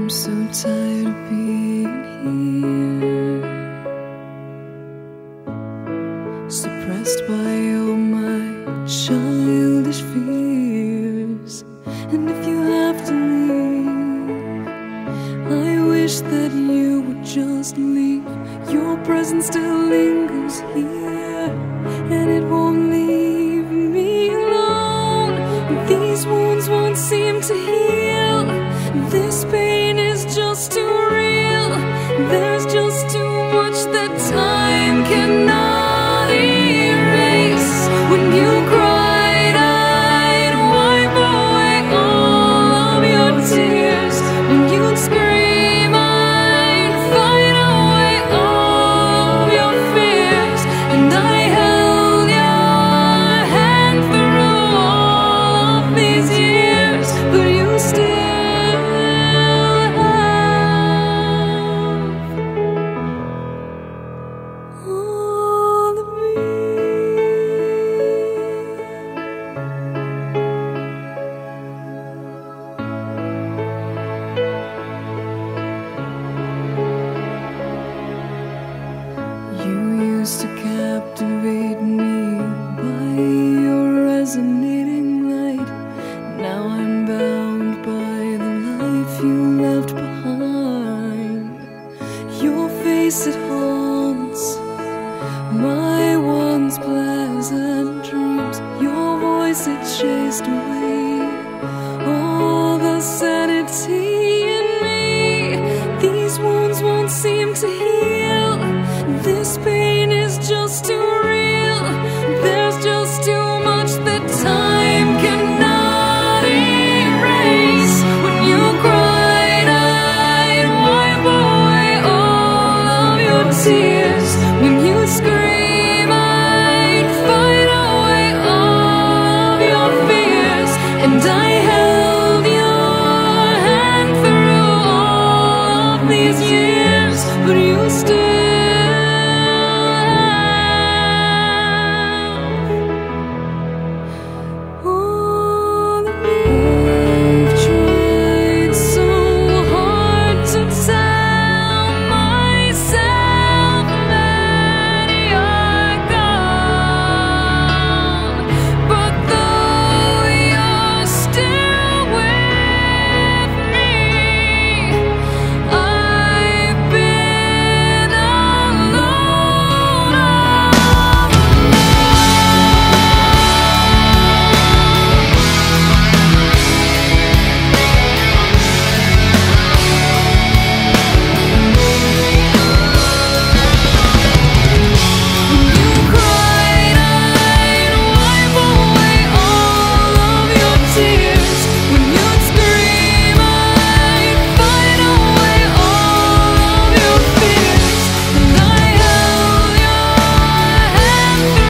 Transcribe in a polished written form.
I'm so tired of being here, suppressed by all my childish fears. And if you have to leave, I wish that you would just leave. Your presence still lingers here, and it won't leave me alone. These wounds won't seem to heal. This pain is just too real. There's just too much that time cannot erase. When you cried, I'd wipe away all of your tears. When you'd scream, I'd fight away all of your fears. And I held your hand through all of these years, but you still to captivate me by your resonating light. Now I'm bound by the life you left behind. Your face, it haunts my once pleasant dreams. Your voice, it chased away all the sanity in me. These wounds won't seem to heal. This pain is just too real. There's just too much that time cannot erase. When you cried, I'd wipe away all of your tears. When you scream, I'd fight away all of your fears. And I held your hand through all of these years, but you still